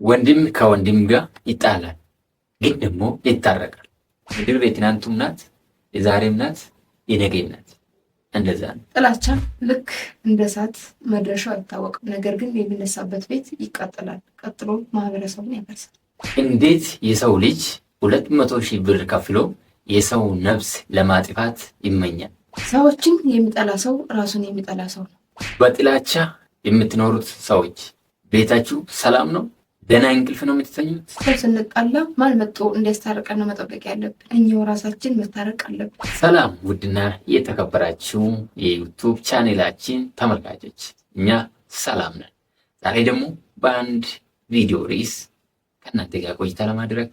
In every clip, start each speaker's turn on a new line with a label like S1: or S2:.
S1: ወንድም ከወንድም ጋር ይጣላል፣ ግን ደግሞ ይታረቃል። ምድር የትናንቱም ናት፣ የዛሬም ናት፣ የነገም ናት። እንደዛ ነው።
S2: ጥላቻ ልክ እንደ እሳት መድረሻው አይታወቅም፣ ነገር ግን የሚነሳበት ቤት ይቃጠላል፣ ቀጥሎ ማህበረሰቡን ያፈርሳል።
S1: እንዴት የሰው ልጅ 200,000 ብር ከፍሎ የሰው ነፍስ ለማጥፋት ይመኛል?
S2: ሰዎችን የሚጠላ ሰው ራሱን የሚጠላ ሰው ነው።
S1: በጥላቻ የምትኖሩት ሰዎች ቤታችሁ ሰላም ነው? ደህና እንቅልፍ ነው የምትተኙት?
S2: ሰው ስንጣላ ማን መጥቶ እንዲያስታርቀን ነው መጠበቅ ያለብን? እኛው ራሳችን መታረቅ አለብን።
S1: ሰላም ውድና የተከበራችሁ የዩቱብ ቻኔላችን ተመልካቾች፣ እኛ ሰላም ነን። ዛሬ ደግሞ በአንድ ቪዲዮ ርዕስ ከእናንተ ጋር ቆይታ ለማድረግ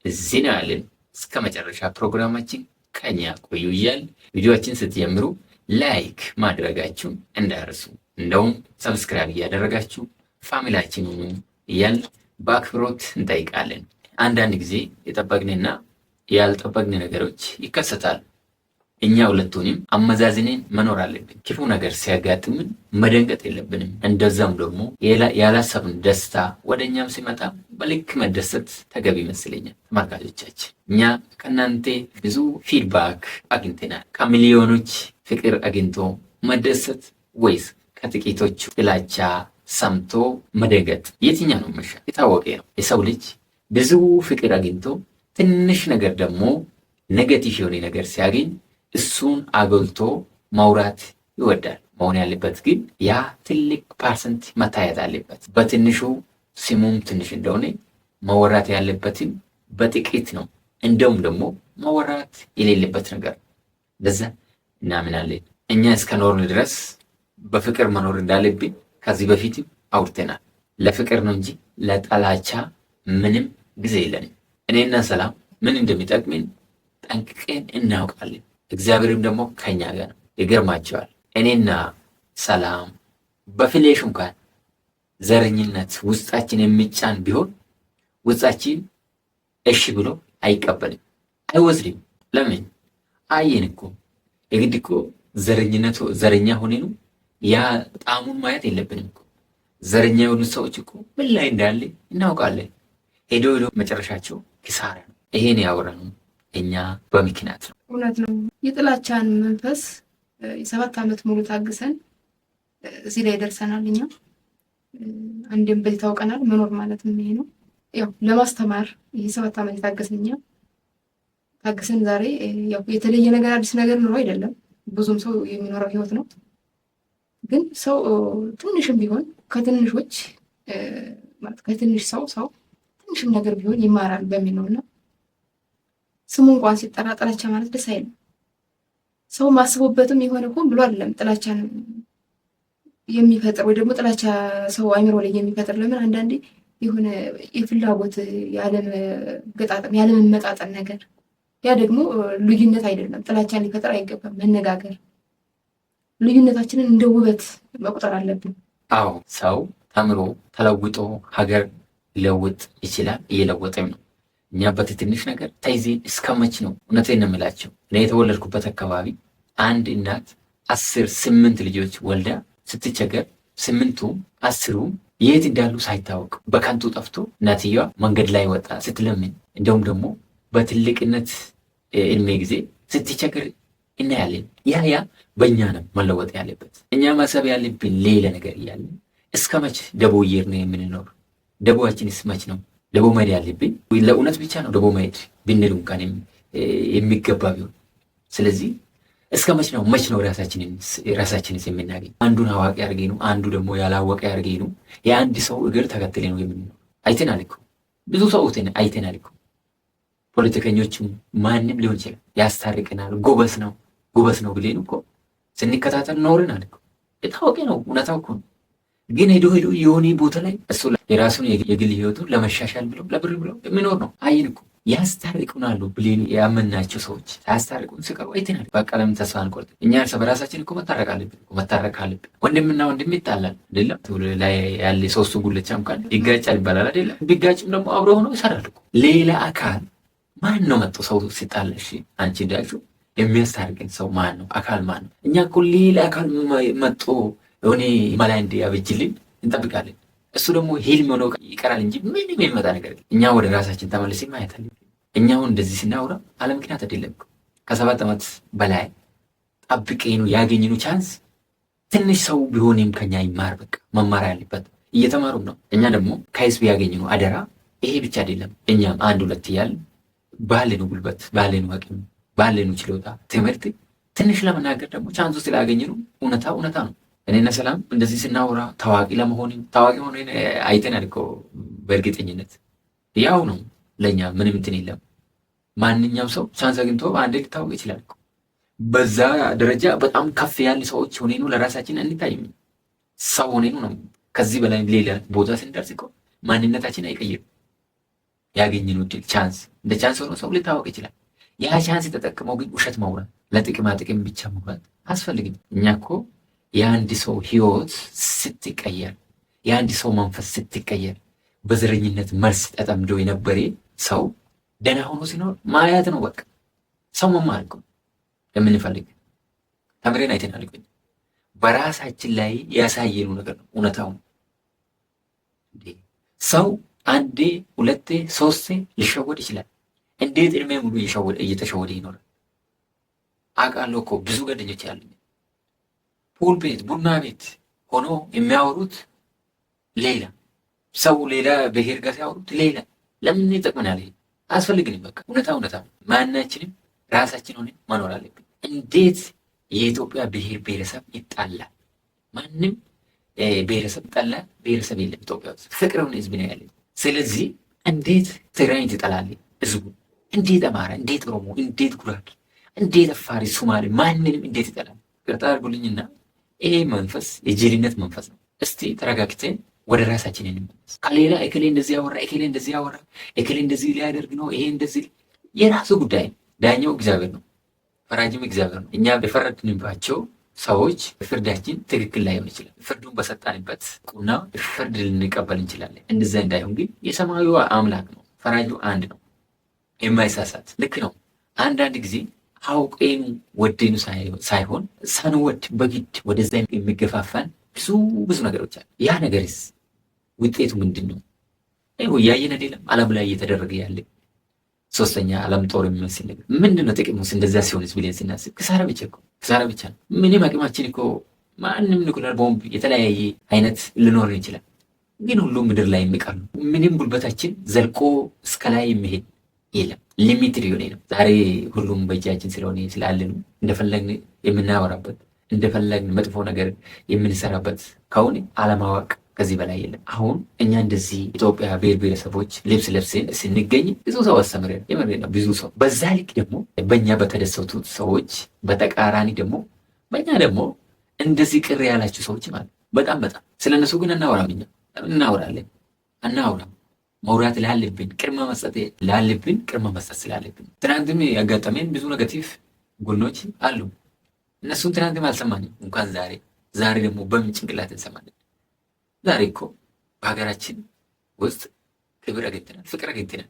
S1: እዚህ ነው ያለን። እስከ መጨረሻ ፕሮግራማችን ከኛ ቆዩ እያል ቪዲዮችን ስትጀምሩ ላይክ ማድረጋችሁን እንዳይረሱ፣ እንደውም ሰብስክራይብ እያደረጋችሁ ፋሚሊያችን ሁኑ እያል በአክብሮት እንጠይቃለን። አንዳንድ ጊዜ የጠበቅንና ያልጠበቅን ነገሮች ይከሰታሉ። እኛ ሁለቱንም አመዛዝነን መኖር አለብን። ክፉ ነገር ሲያጋጥምን መደንገጥ የለብንም። እንደዛም ደግሞ ያላሰብን ደስታ ወደ እኛም ሲመጣ በልክ መደሰት ተገቢ ይመስለኛል። ተመልካቾቻችን፣ እኛ ከእናንተ ብዙ ፊድባክ አግኝተናል። ከሚሊዮኖች ፍቅር አግኝቶ መደሰት ወይስ ከጥቂቶቹ ጥላቻ ሰምቶ መደንገጥ? የትኛው ነው መሻል? የታወቀ ነው። የሰው ልጅ ብዙ ፍቅር አግኝቶ ትንሽ ነገር ደግሞ ኔጌቲቭ የሆነ ነገር ሲያገኝ እሱን አጎልቶ ማውራት ይወዳል። መሆን ያለበት ግን ያ ትልቅ ፐርሰንት መታየት አለበት። በትንሹ ስሙም ትንሽ እንደሆነ መወራት ያለበትም በጥቂት ነው። እንደውም ደግሞ መወራት የሌለበት ነገር እንደዛ እናምናለን። እኛ እስከ ኖርን ድረስ በፍቅር መኖር እንዳለብን ከዚህ በፊትም አውርተናል። ለፍቅር ነው እንጂ ለጠላቻ ምንም ጊዜ የለንም። እኔና ሰላም ምን እንደሚጠቅምን ጠንቅቀን እናውቃለን። እግዚአብሔርም ደግሞ ከኛ ጋር ነው። ይገርማቸዋል። እኔና ሰላም በፍሌሽ እንኳን ዘረኝነት ውስጣችን የሚጫን ቢሆን ውስጣችን እሺ ብሎ አይቀበልም፣ አይወስድም። ለምን? አየን እኮ የግድ እኮ ዘረኝነቱ ዘረኛ ሆኔኑ ያ ጣሙን ማየት የለብንም እኮ። ዘረኛ የሆኑ ሰዎች እኮ ምን ላይ እንዳለ እናውቃለን። ሄዶ መጨረሻቸው ኪሳራ ነው። ይሄን ያወራነው እኛ በምክንያት ነው።
S2: እውነት ነው። የጥላቻን መንፈስ 7 ዓመት ሙሉ ታግሰን እዚህ ላይ ደርሰናል። እኛ አንዴም በዚህ ታውቀናል። መኖር ማለት ምን ይሄ ነው? ያው ለማስተማር ይሄ 7 ዓመት የታገስን እኛ ታግሰን ዛሬ ያው የተለየ ነገር አዲስ ነገር ኑሮ አይደለም። ብዙም ሰው የሚኖረው ህይወት ነው። ግን ሰው ትንሽም ቢሆን ከትንሾች ማለት ከትንሽ ሰው ትንሽም ነገር ቢሆን ይማራል በሚል ነውና ስሙ እንኳን ሲጠራ ጥላቻ ማለት ደስ አይልም። ሰው ማስቦበትም የሆነ ሆን ብሎ አይደለም ጥላቻን የሚፈጥር ወይ ደግሞ ጥላቻ ሰው አይምሮ ላይ የሚፈጥር። ለምን አንዳንዴ የሆነ የፍላጎት ያለመገጣጠም ያለመመጣጠን ነገር፣ ያ ደግሞ ልዩነት አይደለም። ጥላቻን ሊፈጥር አይገባም። መነጋገር፣ ልዩነታችንን እንደ ውበት መቁጠር አለብን።
S1: አዎ፣ ሰው ተምሮ ተለውጦ ሀገር ሊለውጥ ይችላል፣ እየለወጠም ነው። እኛ በትንሽ ነገር ተይዘን እስከ መች ነው? እውነቴን ነው የምላቸው። እኔ የተወለድኩበት አካባቢ አንድ እናት 8 ልጆች ወልዳ ስትቸገር 8ቱም 10ሩም የት እንዳሉ ሳይታወቅ በከንቱ ጠፍቶ እናትየዋ መንገድ ላይ ወጣ ስትለምን፣ እንደውም ደግሞ በትልቅነት እድሜ ጊዜ ስትቸገር እናያለን። ያ በእኛ ነው መለወጥ ያለበት። እኛ ማሰብ ያለብን ሌላ ነገር እያለ እስከ መች ደቦ እየር ነው የምንኖር? ደቦዋችንስ መች ነው ደቦ መሄድ ያለብን? ለእውነት ብቻ ነው ደቦ መሄድ ብንል እንኳን የሚገባ ቢሆን። ስለዚህ እስከ መች ነው ራሳችንስ የምናገኝ? አንዱን አዋቂ አድርጌ ነው አንዱ ደግሞ ያላወቀ አድርጌ ነው የአንድ ሰው እግር ተከትለ ነው የምንኖር። አይተናል እኮ ብዙ ሰው አይተናል እኮ። ፖለቲከኞችም ማንም ሊሆን ይችላል ያስታርቅናል፣ ጎበስ ነው ብሌን እኮ ስንከታተል ኖርናል እኮ። የታወቀ ነው፣ እውነታው እኮ ነው። ግን ሄዶ የሆነ ቦታ ላይ እሱ የራሱን የግል ህይወቱን ለመሻሻል ብሎ ለብር ብሎ የሚኖር ነው። አይን እኮ ያስታርቁናሉ ብሌን ያመናቸው ሰዎች ሳያስታርቁን ሲቀሩ አይተናል። በቃ ለምን ተስፋ አንቆርጥ? እኛ እርስ በራሳችን እኮ መታረቅ አለብን። ወንድምና ወንድም ይጣላል አይደለም? ላይ ያለ 3 ጉልቻም ካለ ይጋጫል ይባላል አይደለም? ቢጋጭም ደግሞ አብሮ ሆኖ ይሰራል እኮ። ሌላ አካል ማን ነው መጥቶ ሰው ሲጣላ እሺ አንቺ እንዳልሽው የሚያስታርቅን ሰው ማን ነው? አካል ማን ነው? እኛ እኮ ሌላ አካል መጥቶ የሆነ መላ እንዲያበጅልን እንጠብቃለን። እሱ ደግሞ ህልም ሆኖ ይቀራል እንጂ ምንም የሚመጣ ነገር የለም። እኛ ወደ ራሳችን ተመልሰን ማየት አለብን። እኛውን እንደዚህ ስናወራ አለ ምክንያት አይደለም። ከ7 ዓመት በላይ ጠብቀን ያገኘነው ቻንስ ትንሽ ሰው ቢሆንም ከኛ ይማር። በቃ መማር ያለበት እየተማሩም ነው። እኛ ደግሞ ከህዝብ ያገኘነው አደራ ይሄ ብቻ አይደለም። እኛም 1-2 እያልን ባለነው ጉልበት፣ ባለነው አቅም፣ ባለነው ችሎታ ትምህርት ትንሽ ለመናገር ደግሞ ቻንሱ ስላገኘነው እውነታ ነው። እኔና ሰላም እንደዚህ ስናወራ ታዋቂ ለመሆን ታዋቂ ሆነን አይተናል እኮ። በእርግጠኝነት ያው ነው ለእኛ ምንም እንትን የለም። ማንኛውም ሰው ቻንስ አግኝቶ አንዴ ሊታወቅ ይችላል እኮ። በዛ ደረጃ በጣም ከፍ ያለ ሰዎች ሆነኑ ለራሳችን እንታይም ሰው ሆነኑ ነው። ከዚህ በላይ ሌላ ቦታ ስንደርስ እኮ ማንነታችን አይቀይርም። ያገኘነው ድል ቻንስ እንደ ቻንስ ሆኖ ሰው ሊታወቅ ይችላል። ያ ቻንስ የተጠቀመው ግን ውሸት ማውራት፣ ለጥቅማ ጥቅም ብቻ ማውራት አስፈልግም። እኛ እኮ የአንድ ሰው ህይወት ስትቀየር፣ የአንድ ሰው መንፈስ ስትቀየር፣ በዘረኝነት መልስ ተጠምዶ የነበረ ሰው ደህና ሆኖ ሲኖር ማየት ነው። በቃ ሰው መማር እኮ የምንፈልግ ተምሬን አይተናል። በራሳችን ላይ ያሳየነው ነገር ነው። እውነታው ሰው 1፣ 2፣ 3 ሊሸወድ ይችላል። እንዴት እድሜ ሙሉ እየተሸወደ ይኖራል? አውቃለሁ እኮ ብዙ ጓደኞች ያሉኝ ፑል ቤት ቡና ቤት ሆኖ የሚያወሩት ሌላ ሰው ሌላ ብሔር ጋር ሲያወሩት ሌላ። ለምን ይጠቅመናል? አያስፈልግንም። በቃ እውነታ ማናችንም ራሳችን ሆነ መኖር አለብን። እንዴት የኢትዮጵያ ብሔር ብሔረሰብ ይጣላል? ማንም ብሔረሰብ ጠላ ብሔረሰብ የለም ኢትዮጵያ ውስጥ። ፍቅርን ህዝብ ነው ያለ። ስለዚህ እንዴት ትግራይን ትጠላለህ? ህዝቡ እንዴት አማራ፣ እንዴት ኦሮሞ፣ እንዴት ጉራጌ፣ እንዴት አፋሪ፣ ሶማሌ ማንንም እንዴት ይጠላል? ቅርታ አድርጉልኝና ይሄ መንፈስ የጅልነት መንፈስ ነው። እስቲ ተረጋግተን ወደ ራሳችን እንመለስ። ከሌላ እከሌ እንደዚህ ያወራ፣ እከሌ እንደዚህ ያወራ፣ እከሌ እንደዚህ ሊያደርግ ነው፣ ይሄ እንደዚህ የራሱ ጉዳይ። ዳኛው እግዚአብሔር ነው፣ ፈራጅም እግዚአብሔር ነው። እኛ በፈረድንባቸው ሰዎች ፍርዳችን ትክክል ላይሆን ይችላል። ፍርዱን በሰጣንበት ቁና ፍርድ ልንቀበል እንችላለን። እንደዛ እንዳይሆን ግን የሰማዩ አምላክ ነው፣ ፈራጁ አንድ ነው፣ የማይሳሳት ልክ ነው። አንዳንድ ጊዜ አውቄኑ ወደኑ ሳይሆን ሳንወድ በግድ ወደዛ የሚገፋፋን ብዙ ነገሮች አሉ። ያ ነገርስ ውጤቱ ምንድን ነው? እያየን አይደለም? ዓለም ላይ እየተደረገ ያለ 3ኛ ዓለም ጦር የሚመስል ነገር ምንድን ነው? ጥቅሙስ እንደዛ ሲሆንስ ብለን ስናስብ ክሳራ ብቻ ነው። ምንም አቅማችን እኮ ማንም ኒኩለር ቦምብ የተለያየ አይነት ልኖርን ይችላል፣ ግን ሁሉም ምድር ላይ የሚቀር ነው። ምንም ጉልበታችን ዘልቆ እስከ ላይ የሚሄድ የለም። ሊሚትድ የሆነ ነው። ዛሬ ሁሉም በእጃችን ስለሆነ ስላለን እንደፈለግን የምናወራበት እንደፈለግን መጥፎ ነገር የምንሰራበት ከሆነ አለማወቅ ከዚህ በላይ የለም። አሁን እኛ እንደዚህ ኢትዮጵያ ብሔር ብሔረሰቦች ልብስ ለብሰን ስንገኝ ብዙ ሰው አስተምረን የምሬ ነው። ብዙ ሰው በዛ ልክ ደግሞ በእኛ በተደሰቱት ሰዎች በተቃራኒ ደግሞ በእኛ ደግሞ እንደዚህ ቅር ያላችሁ ሰዎች ማለት በጣም ስለነሱ ግን እናወራም። እኛ እናወራለን አናወራም። መውራት ላለብን ቅድመ መስጠት ስላለብን ትናንትም ያጋጠመን ብዙ ኔጋቲቭ ጎኖች አሉ። እነሱን ትናንትም አልሰማንም እንኳን ዛሬ ደግሞ በምን ጭንቅላት እንሰማለን? ዛሬ እኮ በሀገራችን ውስጥ ክብር አግኝተናል፣ ፍቅር አግኝተናል።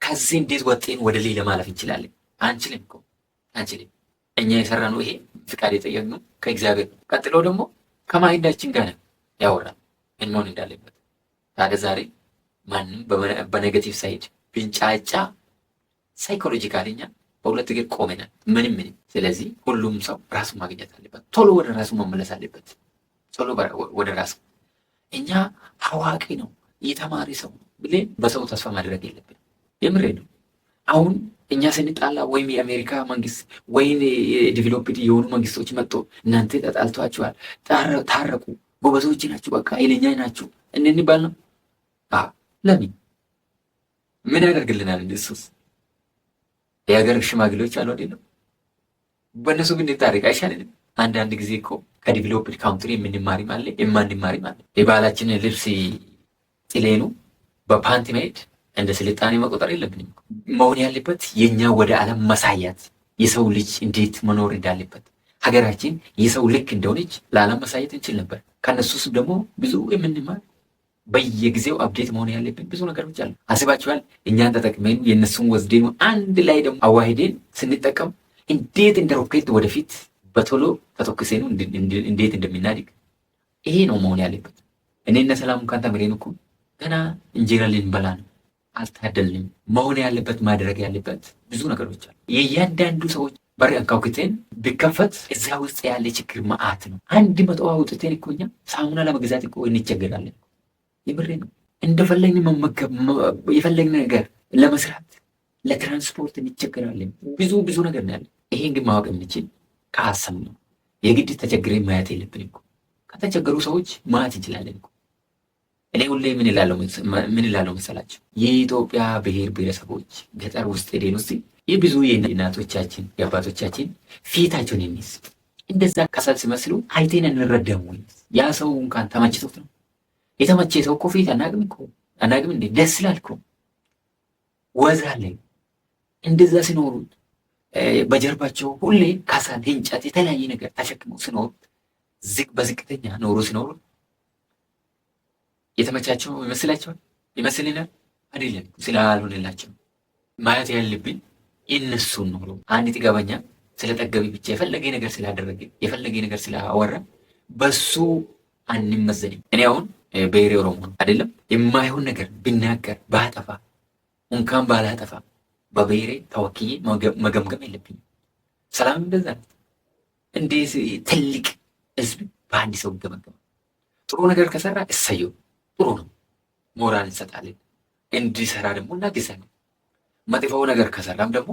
S1: ከዚህ እንዴት ወጤን ወደ ሌላ ማለፍ እንችላለን? አንችልም እኮ አንችልም። እኛ የሰራነው ይሄ ፍቃድ የጠየቅነው ከእግዚአብሔር ነው። ቀጥሎ ደግሞ ከማይንዳችን ጋር ያወራል ምን መሆን እንዳለበት። ታዲያ ዛሬ ማንም በኔጋቲቭ ሳይድ ብንጫጫ ሳይኮሎጂካሊ እኛ በሁለት እግር ቆመናል። ምንም። ስለዚህ ሁሉም ሰው ራሱን ማግኘት አለበት። ቶሎ ወደ ራሱ መመለስ አለበት። ቶሎ ወደ ራሱ። እኛ አዋቂ ነው የተማሪ ሰው ብለን በሰው ተስፋ ማድረግ የለብን። የምሬ ነው። አሁን እኛ ስንጣላ ወይም የአሜሪካ መንግስት ወይም የዲቨሎፕድ የሆኑ መንግስቶች መጥቶ እናንተ ተጣልቷችኋል፣ ታረቁ፣ ጎበዞች ናችሁ፣ በቃ ኃይለኛ ናችሁ እንባል ነው? ለምን? ምን ያደርግልናል? እሱስ የሀገር ሽማግሌዎች አሉ አይደለም? በእነሱ ግን ታሪክ አይሻልንም? አንዳንድ ጊዜ እኮ ከዲቨሎፕድ ካውንትሪ የምንማሪም አለ የማንማሪም አለ። የባህላችንን ልብስ ጥሌኑ በፓንቲ መሄድ እንደ ስልጣኔ መቆጠር የለብንም። መሆን ያለበት የኛ ወደ ዓለም ማሳያት፣ የሰው ልጅ እንዴት መኖር እንዳለበት፣ ሀገራችን የሰው ልክ እንደሆነች ለዓለም ማሳየት እንችል ነበር። ከነሱስ ደግሞ ብዙ የምንማር በየጊዜው አፕዴት መሆን ያለብን ብዙ ነገሮች አሉ። አስባችኋል? እኛን ተጠቅመን የእነሱን ወስደን አንድ ላይ ደግሞ አዋሂደን ስንጠቀም እንዴት እንደ ሮኬት ወደፊት በቶሎ ተተኩሰን እንዴት እንደምናድግ ይሄ ነው መሆን ያለበት። እኔና ሰላም እንኳን ተምሬን እኮ ገና እንጀራ ልንበላ ነው። አልታደልንም። መሆን ያለበት ማድረግ ያለበት ብዙ ነገሮች አሉ። የእያንዳንዱ ሰዎች በር አንኳኩተን ቢከፈት እዛ ውስጥ ያለ ችግር መዓት ነው። 100 አውጥተን እኮ እኛ ሳሙና ለመግዛት እኮ እንቸገራለን። የምሬ ነው። እንደፈለግን መመገብ የፈለግን ነገር ለመስራት ለትራንስፖርት እንቸገራለን። ብዙ ነገር ነው ያለ። ይሄን ግን ማወቅ የምንችል ከሀሳብ ነው። የግድ ተቸግረን ማየት የለብን እኮ። ከተቸገሩ ሰዎች ማየት እንችላለን እኮ። እኔ ሁሌ ምን እላለሁ መሰላቸው? የኢትዮጵያ ብሔር ብሔረሰቦች ገጠር ውስጥ ሄደን ውስጥ የብዙ የእናቶቻችን የአባቶቻችን ፊታቸውን የሚስ እንደዛ ከሰል ሲመስሉ አይቴን እንረዳም ወይ? ያ ሰው እንኳን ተመችቶት ነው። የተመቼ ሰው እኮ ፊት አናግም እንዴ? ደስ ይላል እኮ ወዝ አለኝ። እንደዛ ሲኖሩ በጀርባቸው ሁሌ ከሰል እንጨት የተለያየ ነገር ተሸክመው ሲኖሩ በዝቅተኛ ኖሮ ሲኖሩ የተመቻቸው ይመስልናል አይደለም። ስላልሆነላቸው ማለት ያለብን የእነሱን ኖሮ አንድ ጥጋበኛ ስለጠገቢ ብቻ የፈለገ ነገር ስላደረገ የፈለገ ነገር ስላወራ በሱ አንመዘንም። እኔ አሁን ብሔሬ ኦሮሞ አይደለም የማይሆን ነገር ብናገር ባጠፋ እንኳን ባላጠፋ በብሔሬ ተወክዬ መገምገም የለብኝም። ሰላም እንደዛ ነው። እንዴት ትልቅ ህዝብ በአንድ ሰው ይገመገማል? ጥሩ ነገር ከሰራ እሰየው ጥሩ ነው፣ ሞራል እንሰጣለን። እንዲሰራ ደግሞ እናግዛለን። መጥፎው ነገር ከሰራም ደግሞ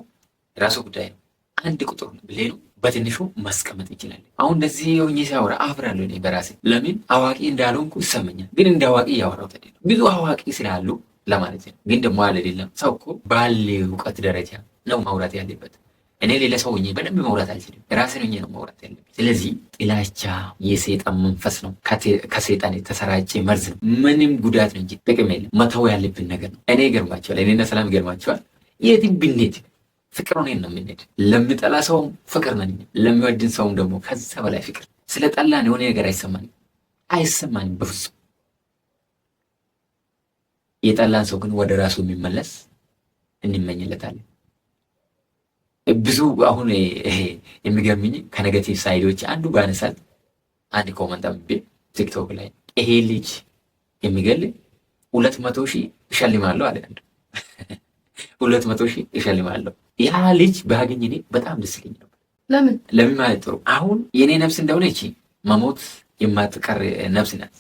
S1: ራሱ ጉዳይ ነው። አንድ ቁጥር ነው ብሌኑ በትንሹ ማስቀመጥ ይችላል። አሁን እንደዚህ ሆኜ ሲያወራ አፍራለሁ እኔ በራሴ። ለምን አዋቂ እንዳልሆንኩ ይሰማኛል። ግን እንደ አዋቂ እያወራሁት አይደለም። ብዙ አዋቂ ስላሉ ለማለት ነው። ግን ደግሞ አይደለም ሰው እኮ ባለ እውቀት ደረጃ ነው ማውራት ያለበት። እኔ ሌላ ሰው ሆኜ በደንብ ማውራት አልችልም። ራሴን ሆኜ ነው ማውራት ያለበት። ስለዚህ ጥላቻ የሰይጣን መንፈስ ነው፣ ከሰይጣን የተሰራጨ መርዝ ነው። ምንም ጉዳት ነው እንጂ ጥቅም የለም። መተው ያለብን ነገር ነው። እኔ ይገርማቸዋል፣ እኔና ሰላም ይገርማቸዋል። የትም ብንሄድ ፍቅር ሆነን ነው የምንሄድ። ለሚጠላ ሰውም ፍቅር ነን፣ ለሚወድን ሰውም ደግሞ ከዛ በላይ ፍቅር። ስለ ጠላን የሆነ ነገር አይሰማንም በፍጹም። የጠላን ሰው ግን ወደ ራሱ የሚመለስ እንመኝለታለን። ብዙ አሁን የሚገርምኝ ከኔጌቲቭ ሳይዶች አንዱ ባነሳት አንድ ኮመንት አንብቤ ቲክቶክ ላይ ይሄ ልጅ የሚገል 200,000 እሸልማለሁ አለ። አንዱ 200,000 እሸልማለሁ። ያ ልጅ ባገኝ እኔ በጣም ደስ ይለኝ ነበር። ለምን ማለት ጥሩ። አሁን የኔ ነፍስ እንደሆነ እቺ መሞት የማትቀር ነፍስ ናት።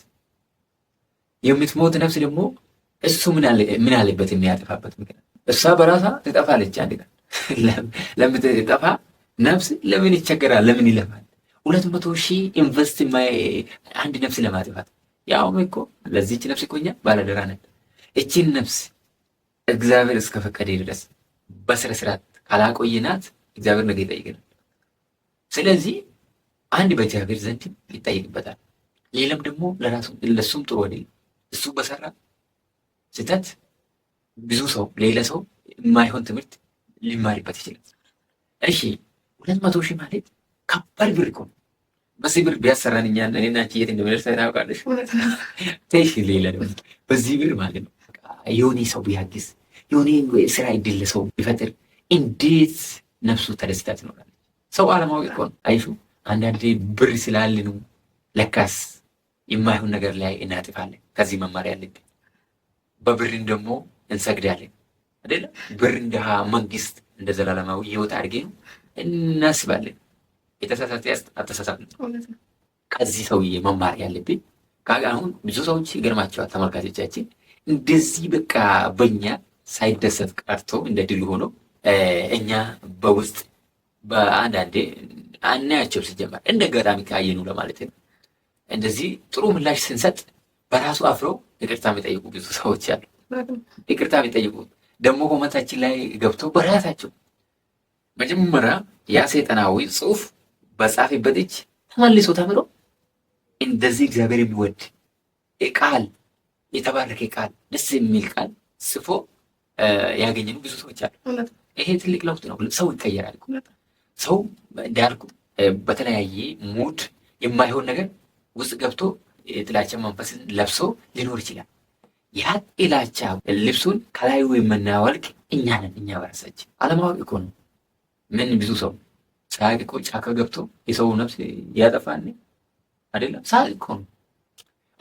S1: የምትሞት ነፍስ ደግሞ እሱ ምን አለበት የሚያጠፋበት ምክንያት? እሷ በራሷ ትጠፋለች አንድ ቀን። ለምትጠፋ ነፍስ ለምን ይቸገራል? ለምን ይለፋል? 200,000 ኢንቨስት አንድ ነፍስ ለማጥፋት። ያው እኮ ለዚህች ነፍስ እኮ እኛ ባለደራ ነን። እቺን ነፍስ እግዚአብሔር እስከፈቀደ ድረስ በስነ ስርዓት ካላቆየናት እግዚአብሔር ነገ ይጠይቀናል። ስለዚህ አንድ በእግዚአብሔር ዘንድ ይጠይቅበታል። ሌላም ደግሞ ለሱም ጥሩ አይደለም። እሱ በሰራ ስህተት ብዙ ሰው ሌላ ሰው የማይሆን ትምህርት ሊማሪበት ይችላል። እሺ 200,000 ማለት ከባድ ብር እኮ ነው። በዚህ ብር ቢያሰራን እኛን እኔና አንቺ የት እንደምንደርስ ታውቃለሽ? ተይሽ ሌላ ደግሞ በዚህ ብር ማለት ነው የሆነ ሰው ቢያግዝ የሆነ ስራ እድል ለሰው ቢፈጥር እንዴት ነፍሱ ተደስታ ትኖራለች? ሰው አለማወቅ እኮ ነው። አይሹ አንዳንዴ ብር ስላለ ነው ለካስ የማይሆን ነገር ላይ እናጥፋለን። ከዚህ መማር ያለብን በብርን ደግሞ እንሰግዳለን አይደለ? ብር እንደ መንግስት እንደ ዘላለማዊ ህይወት አድርጌ ነው እናስባለን። የተሳሳተ አስተሳሰብ ነው። ከዚህ ሰውዬ መማር ያለብን አሁን ብዙ ሰዎች ይገርማቸዋል ተመልካቾቻችን እንደዚህ በቃ በእኛ ሳይደሰት ቀርቶ እንደ ድል ሆኖ እኛ በውስጥ በአንዳንዴ አናያቸው። ሲጀመር እንደ አጋጣሚ ካየኑ ለማለት ነው። እንደዚህ ጥሩ ምላሽ ስንሰጥ በራሱ አፍረው ይቅርታ የሚጠይቁ ብዙ ሰዎች አሉ። ይቅርታ የሚጠይቁ ደግሞ ኮመንታችን ላይ ገብተው በራሳቸው መጀመሪያ ያ ሰይጣናዊ ጽሑፍ በጻፈበት እጅ ተመልሶ ተምሮ እንደዚህ እግዚአብሔር የሚወድ ቃል የተባረከ ቃል ደስ የሚል ቃል ጽፎ ያገኘኑ ብዙ ሰዎች አሉ። ይሄ ትልቅ ለውጥ ነው። ሰው ይቀየራል። ሰው እንዳልኩ በተለያየ ሙድ የማይሆን ነገር ውስጥ ገብቶ የጥላቻ መንፈስን ለብሶ ሊኖር ይችላል። ያ ጥላቻ ልብሱን ከላዩ የምናወልቅ እኛ ነን። እኛ በራሳችን አለማወቅ እኮ ነው። ምን ብዙ ሰው ሳያውቅ እኮ ጫካ ገብቶ የሰው ነፍስ ያጠፋል አይደለም? ሳያውቅ እኮ ነው።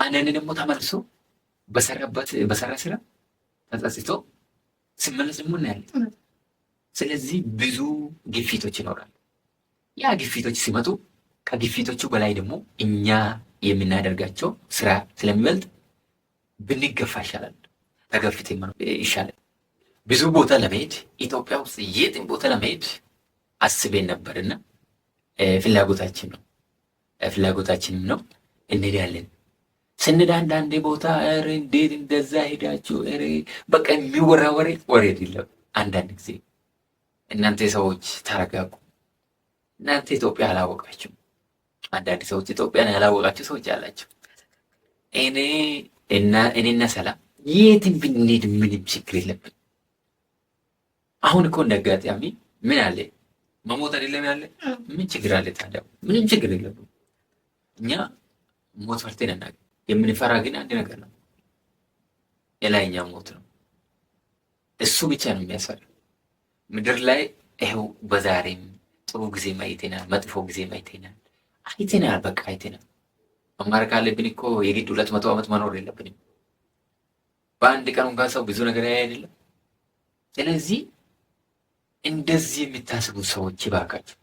S1: አንዳንዴ ደግሞ ተመልሶ በሰራ ስራ ተጸጽቶ ሲመለስ ደግሞ እናያለን። ስለዚህ ብዙ ግፊቶች ይኖራሉ። ያ ግፊቶች ሲመጡ ከግፊቶቹ በላይ ደግሞ እኛ የምናደርጋቸው ስራ ስለሚበልጥ ብንገፋ ይሻላል፣ ተገፍተን መኖር ይሻላል። ብዙ ቦታ ለመሄድ ኢትዮጵያ ውስጥ የትም ቦታ ለመሄድ አስቤን ነበርና ፍላጎታችንም ነው እንሄዳለን። ስንሄድ አንዳንዴ ቦታ እንዴት እንደዛ ሄዳችሁ በቃ የሚወራ ወሬ የለም። አንዳንድ ጊዜ እናንተ ሰዎች ተረጋጉ። እናንተ ኢትዮጵያ አላወቃችሁ። አንዳንድ ሰዎች ኢትዮጵያን ያላወቃችሁ ሰዎች አላቸው። እኔና ሰላም የትም ብንሄድ ምንም ችግር የለብን። አሁን እኮ እንደ አጋጣሚ ምን አለ መሞት አይደለም ያለ ምን ችግር አለ ታዲያ? ምንም ችግር የለብን። እኛ ሞት ፈርተን እናገኝ። የምንፈራ ግን አንድ ነገር ነው፣ የላይኛው ሞት ነው። እሱ ብቻ ነው የሚያስፈራ። ምድር ላይ ይኸው በዛሬም ጥሩ ጊዜ አይተናል፣ መጥፎ ጊዜ አይተናል። በቃ አይተናል። መማር ካለብን እኮ የግድ 200 ዓመት መኖር የለብንም። በአንድ ቀን እንኳን ሰው ብዙ ነገር ያይ አይደለም። ስለዚህ እንደዚህ የምታስቡ ሰዎች ይባካችሁ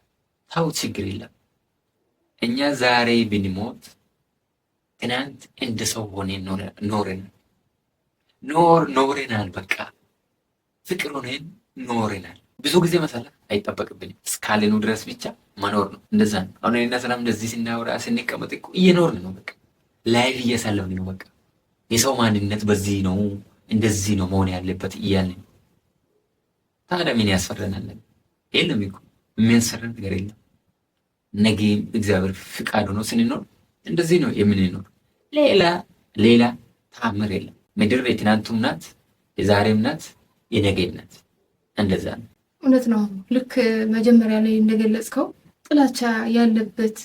S1: ታው ችግር የለም። እኛ ዛሬ ብንሞት ትናንት እንደ ሰው ሆነን ኖረናል። በቃ ፍቅር ሆነን ኖረናል። ብዙ ጊዜ መሳለፍ አይጠበቅብንም። እስካለኑ ድረስ ብቻ መኖር ነው። እንደዛ ነው። አሁን እኔና ሰላም እንደዚህ ስናወራ ስንቀመጥ እኮ እየኖርን ነው። በቃ ላይፍ እያሳለፍን ነው። በቃ የሰው ማንነት በዚህ ነው እንደዚህ ነው መሆን ያለበት እያልን ታዲያ ምን ያስፈራናል? የለም እኮ የሚያስፈራን ነገር የለም። ነገ እግዚአብሔር ፍቃዱ ነው ስንኖር እንደዚህ ነው የምንኖር። ሌላ ተአምር የለም። ምድር የትናንቱም ናት፣ የዛሬም ናት፣ የነገም ናት። እንደዛ ነው።
S2: እውነት ነው። ልክ መጀመሪያ ላይ እንደገለጽከው ጥላቻ ያለበት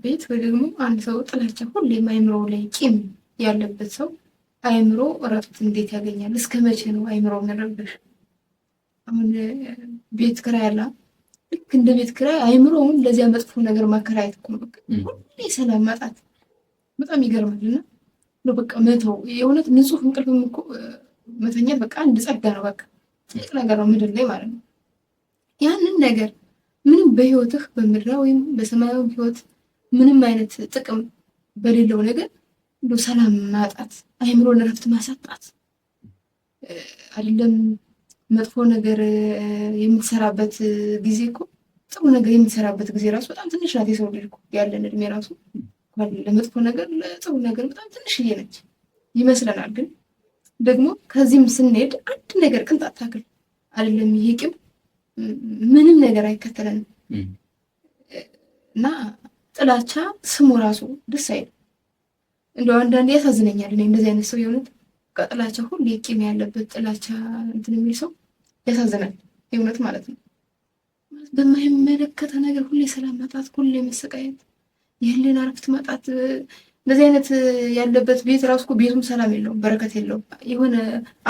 S2: ቤት ወይ ደግሞ አንድ ሰው ጥላቻ ሁሌም አይምሮ ላይ ቂም ያለበት ሰው አይምሮ እረፍት እንዴት ያገኛል? እስከ መቼ ነው አይምሮ መረበሽ? አሁን ቤት ኪራይ ያለ ልክ እንደ ቤት ኪራይ አይምሮውን ለዚያ መጥፎ ነገር ማከራየት እኮ ነው። በቃ ሁሌ ሰላም ማጣት በጣም ይገርማልና ነው በቃ መተው። የእውነት ንጹህ እንቅልፍ እኮ መተኛት በቃ አንድ ጸጋ ነው። በቃ ትልቅ ነገር ነው ምድር ላይ ማለት ነው። ያንን ነገር ምንም በህይወትህ በምድራዊ ወይም በሰማያዊ ህይወት ምንም አይነት ጥቅም በሌለው ነገር እንደው ሰላም ማጣት፣ አይምሮን እረፍት ማሳጣት አይደለም። መጥፎ ነገር የምትሰራበት ጊዜ እኮ ጥሩ ነገር የምትሰራበት ጊዜ ራሱ በጣም ትንሽ ናት። የሰው ልጅ እኮ ያለን እድሜ ራሱ ለመጥፎ ነገር ለጥሩ ነገር በጣም ትንሽዬ ነች ይመስለናል። ግን ደግሞ ከዚህም ስንሄድ አንድ ነገር ቅንጣት ታክል አይደለም ይሄ ቂም ምንም ነገር አይከተለንም እና ጥላቻ ስሙ ራሱ ደስ አይልም። እንደው አንዳንዴ ያሳዝነኛል። እኔ እንደዚህ አይነት ሰው የሆኑት ጥላቻ ሁሌ ቂም ያለበት ጥላቻ እንትን የሚል ሰው ያሳዝናል። የእውነት ማለት ነው። በማይመለከተ ነገር ሁሌ ሰላም ማጣት፣ ሁሌ መሰቃየት፣ የህሊና እረፍት ማጣት፣ እንደዚህ አይነት ያለበት ቤት ራሱ እኮ ቤቱም ሰላም የለውም፣ በረከት የለውም። የሆነ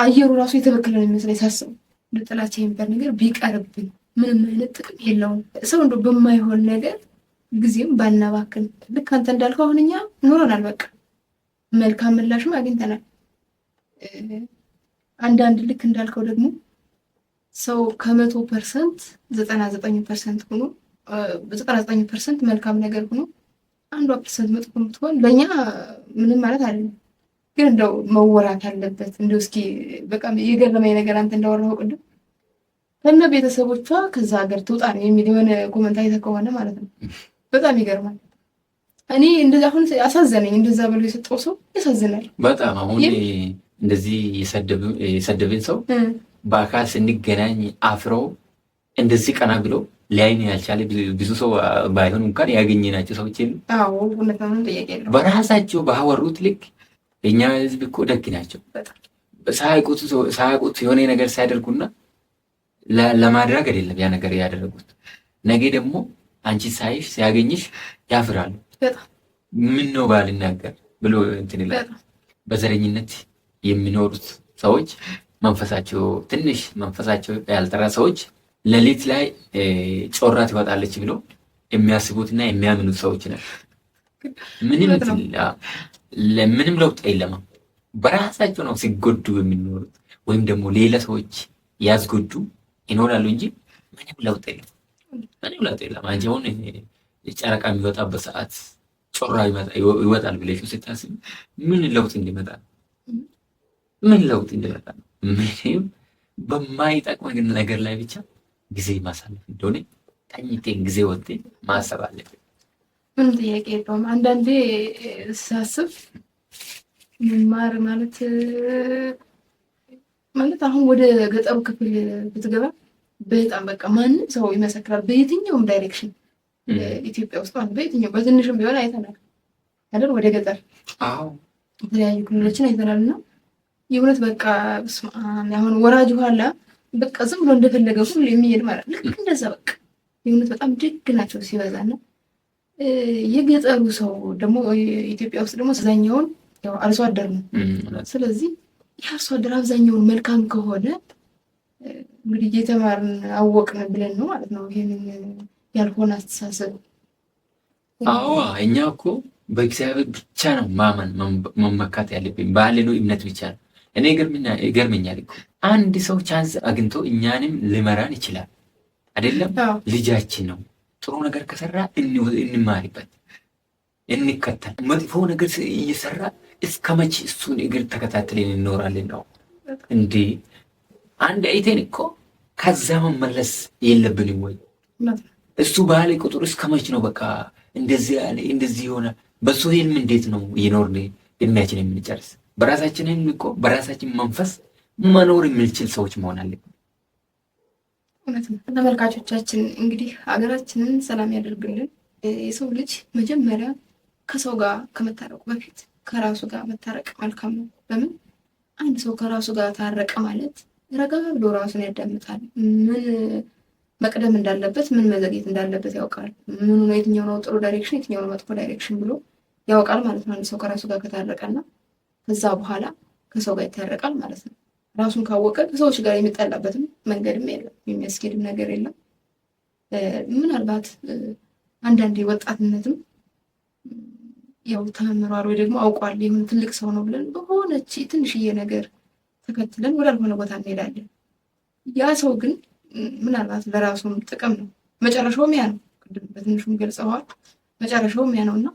S2: አየሩ ራሱ የተበከለ ነው የሚመስለኝ ሳስበው። እንደ ጥላቻ የሚባል ነገር ቢቀርብን ምንም አይነት ጥቅም የለውም። ሰው እንደው በማይሆን ነገር ጊዜም ባናባክን። ልክ አንተ እንዳልከው አሁን እኛ ኖረናል፣ በቃ መልካም ምላሽም አግኝተናል። አንዳንድ ልክ እንዳልከው ደግሞ ሰው ከ100% 99% ሆኖ 99% መልካም ነገር ሆኖ 1% መጥፎ ምትሆን ለእኛ ምንም ማለት አይደለም። ግን እንደው መወራት አለበት። እንደው እስኪ በቃ የገረመኝ ነገር አንተ እንዳወራኸው ቅድም ከነ ቤተሰቦቿ ከዛ ሀገር ትውጣ ነው የሚል የሆነ ኮመንት አይተህ ከሆነ ማለት ነው። በጣም ይገርማል። እኔ እንደዛ አሁን አሳዘነኝ። እንደዛ ብሎ የሰጠው ሰው ያሳዝናል በጣም። አሁን
S1: እንደዚህ የሰደብን ሰው በአካል ስንገናኝ አፍረው እንደዚህ ቀና ብሎ ሊያይን ያልቻለ ብዙ ሰው ባይሆን እንኳን ያገኘናቸው ሰዎች የሉ።
S2: አዎ እውነታውን ጥያቄ ነው።
S1: በራሳቸው ባወሩት ልክ የኛ ህዝብ እኮ ደግ ናቸው። ሳያውቁት የሆነ ነገር ሲያደርጉና ለማድረግ አይደለም ያ ነገር ያደረጉት። ነገ ደግሞ አንቺ ሳይሽ ሲያገኝሽ ያፍራሉ። ምን ነው ባልናገር ብሎ እንትን ይላል። በዘረኝነት የሚኖሩት ሰዎች ትንሽ መንፈሳቸው ያልጠራ ሰዎች ሌሊት ላይ ጮራ ትወጣለች ብሎ የሚያስቡትና የሚያምኑት ሰዎች ናቸው። ምንም ለምንም ለውጥ የለም። በራሳቸው ነው ሲጎዱ የሚኖሩት፣ ወይም ደግሞ ሌላ ሰዎች ያስጎዱ ይኖራሉ እንጂ ምንም ለውጥ የለም። ምንም ለውጥ የለም። አንቺ አሁን ጨረቃ የሚወጣበት ሰዓት ጮራ ይወጣል ብለሽ ስታስብ ምን ለውጥ እንዲመጣ ነው? ምን ለውጥ እንዲመጣ ነው? ምንም በማይጠቅም ነገር ላይ ብቻ ጊዜ ማሳለፍ እንደሆነ ተኝቴን ጊዜ ወጥቴ ማሰብ አለብን።
S2: ምንም ጥያቄ የለውም። አንዳንዴ ሳስብ መማር ማለት አሁን ወደ ገጠሩ ክፍል ብትገባ በጣም በቃ ማንም ሰው ይመሰክራል። በየትኛውም ዳይሬክሽን ኢትዮጵያ ውስጥ ማለት በየትኛው በትንሹም ቢሆን አይተናል አይደል? ወደ ገጠር የተለያዩ ክልሎችን አይተናል። እና የእውነት በቃ አሁን ወራጅ ኋላ በቃ ዝም ብሎ እንደፈለገ ሁሉ የሚሄድ ማለት ልክ እንደዛ በቃ የእውነት በጣም ደግ ናቸው ሲበዛ ነው። የገጠሩ ሰው ደግሞ ኢትዮጵያ ውስጥ ደግሞ አብዛኛውን አርሶ አደር ነው። ስለዚህ የአርሶ አደር አብዛኛውን መልካም ከሆነ እንግዲህ እየተማርን አወቅን ብለን ነው ማለት ነው። ይሄንን ያልሆነ አስተሳሰብ
S1: እኛ እኮ በእግዚአብሔር ብቻ ነው ማመን መመካት ያለብን፣ ባለነው እምነት ብቻ ነው። እኔ ይገርመኛል እኮ አንድ ሰው ቻንስ አግኝቶ እኛንም ሊመራን ይችላል አይደለም? ልጃችን ነው። ጥሩ ነገር ከሰራ እንማሪበት፣ እንከተል። መጥፎ ነገር እየሰራ እስከ መቼ እሱን እግር ተከታትለን እንኖራለን? ነው እንዴ? አንድ አይቴን እኮ ከዛ መመለስ የለብንም ወይ? እሱ ባለ ቁጥር እስከ መቼ ነው በቃ እንደዚህ ያለ እንደዚህ ሆነ? በሱ ህልም እንዴት ነው እየኖርን እድሜያችን የምንጨርስ? በራሳችን ህልም እኮ በራሳችን መንፈስ መኖር የምንችል ሰዎች መሆን አለብን።
S2: እውነት ነው። ተመልካቾቻችን እንግዲህ ሀገራችንን ሰላም ያደርግልን። የሰው ልጅ መጀመሪያ ከሰው ጋር ከመታረቁ በፊት ከራሱ ጋር መታረቅ መልካም ነው። ለምን አንድ ሰው ከራሱ ጋር ታረቀ ማለት ረጋ ብሎ ራሱን ያዳምጣል። ምን መቅደም እንዳለበት፣ ምን መዘግየት እንዳለበት ያውቃል። ምኑ ነው የትኛው ነው ጥሩ ዳይሬክሽን፣ የትኛው ነው መጥፎ ዳይሬክሽን ብሎ ያውቃል ማለት ነው። አንድ ሰው ከራሱ ጋር ከታረቀና ከዛ በኋላ ከሰው ጋር ይታረቃል ማለት ነው። ራሱን ካወቀ ከሰዎች ጋር የሚጠላበትም መንገድም የለም፣ የሚያስኬድም ነገር የለም። ምናልባት አንዳንዴ ወጣትነትም ያው ተመምሯል ወይ ደግሞ አውቋል የሆነ ትልቅ ሰው ነው ብለን በሆነች ትንሽዬ ነገር ተከትለን ወዳልሆነ ቦታ እንሄዳለን። ያ ሰው ግን ምናልባት ለራሱም ጥቅም ነው፣ መጨረሻውም ያ ነው። ቅድም በትንሹም ገልጸዋል፣ መጨረሻውም ያ ነው። እና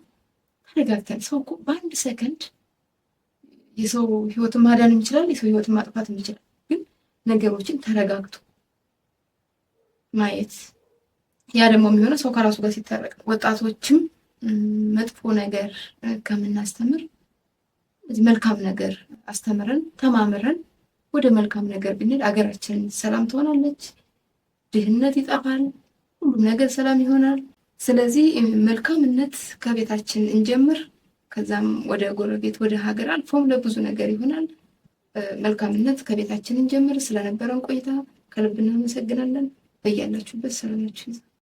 S2: ተረጋግተን ሰው እኮ በአንድ ሰከንድ የሰው ህይወትን ማዳን ይችላል፣ የሰው ህይወትን ማጥፋት ይችላል። ግን ነገሮችን ተረጋግቶ ማየት፣ ያ ደግሞ የሚሆነው ሰው ከራሱ ጋር ሲታረቅ። ወጣቶችም መጥፎ ነገር ከምናስተምር መልካም ነገር አስተምረን ተማምረን ወደ መልካም ነገር ብንል አገራችን ሰላም ትሆናለች፣ ድህነት ይጠፋል፣ ሁሉም ነገር ሰላም ይሆናል። ስለዚህ መልካምነት ከቤታችን እንጀምር፣ ከዛም ወደ ጎረቤት ወደ ሀገር አልፎም ለብዙ ነገር ይሆናል። መልካምነት ከቤታችን እንጀምር። ስለነበረን ቆይታ ከልብ እናመሰግናለን። በያላችሁበት ሰላማችሁ